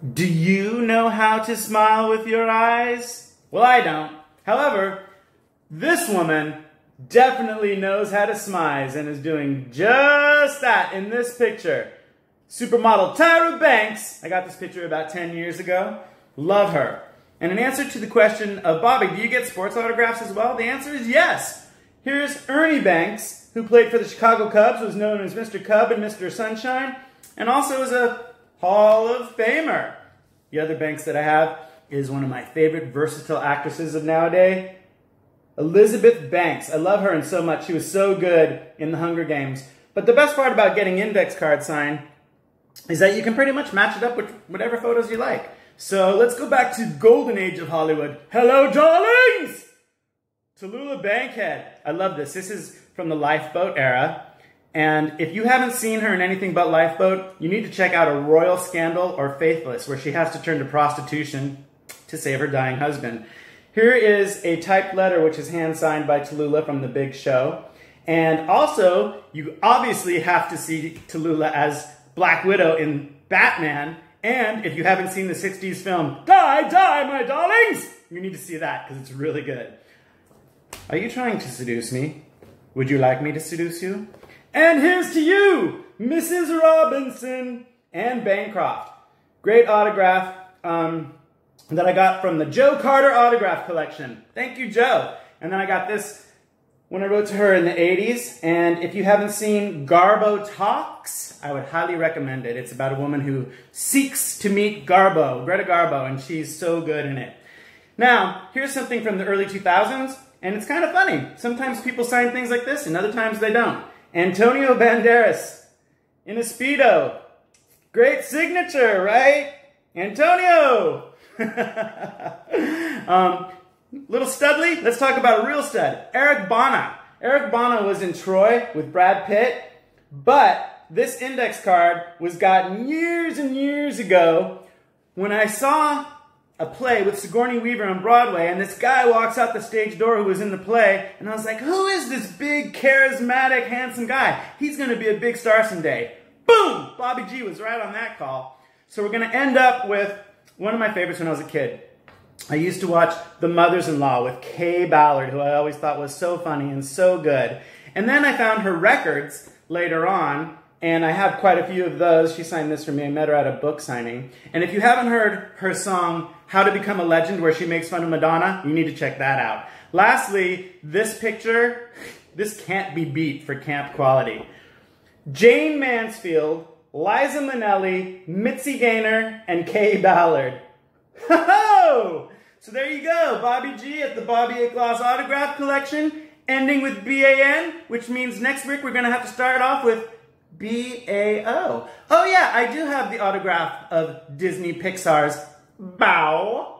Do you know how to smile with your eyes? Well, I don't. However, this woman definitely knows how to smize and is doing just that in this picture. Supermodel Tyra Banks. I got this picture about 10 years ago. Love her. And in answer to the question of, Bobby, do you get sports autographs as well? The answer is yes. Here's Ernie Banks, who played for the Chicago Cubs, was known as Mr. Cub and Mr. Sunshine, and also is a Hall of Famer. The other Banks that I have is one of my favorite versatile actresses of nowadays, Elizabeth Banks. I love her and so much. She was so good in the Hunger Games. But the best part about getting index card signed is that you can pretty much match it up with whatever photos you like. So let's go back to golden age of Hollywood. Hello, darlings! Tallulah Bankhead. I love this. This is from the Lifeboat era. And if you haven't seen her in anything but Lifeboat, you need to check out A Royal Scandal or Faithless, where she has to turn to prostitution to save her dying husband. Here is a typed letter which is hand-signed by Tallulah from The Big Show. And also, you obviously have to see Tallulah as Black Widow in Batman. And if you haven't seen the 60s film, Die, Die, My Darlings, you need to see that because it's really good. Are you trying to seduce me? Would you like me to seduce you? And here's to you, Mrs. Robinson and Bancroft. Great autograph that I got from the Joe Carter autograph collection. Thank you, Joe. And then I got this when I wrote to her in the 80s. And if you haven't seen Garbo Talks, I would highly recommend it. It's about a woman who seeks to meet Garbo, Greta Garbo, and she's so good in it. Now, here's something from the early 2000s, and it's kind of funny. Sometimes people sign things like this, and other times they don't. Antonio Banderas in a speedo. Great signature, right? Antonio! Little studly, let's talk about a real stud. Eric Bana. Eric Bana was in Troy with Brad Pitt, but this index card was gotten years and years ago when I saw a play with Sigourney Weaver on Broadway, and this guy walks out the stage door who was in the play, and I was like, who is this big, charismatic, handsome guy? He's going to be a big star someday. Boom! Bobby G was right on that call. So we're going to end up with one of my favorites when I was a kid. I used to watch The Mothers-in-Law with Kaye Ballard, who I always thought was so funny and so good. And then I found her records later on, and I have quite a few of those. She signed this for me. I met her at a book signing. And if you haven't heard her song, How to Become a Legend, where she makes fun of Madonna, you need to check that out. Lastly, this picture, this can't be beat for camp quality. Jane Mansfield, Liza Minnelli, Mitzi Gaynor, and Kaye Ballard. Ho-ho! So there you go, Bobby G at the Bobby A. Gloss Autograph Collection, ending with B-A-N, which means next week we're going to have to start off with B-A-O. Oh yeah, I do have the autograph of Disney Pixar's Bow.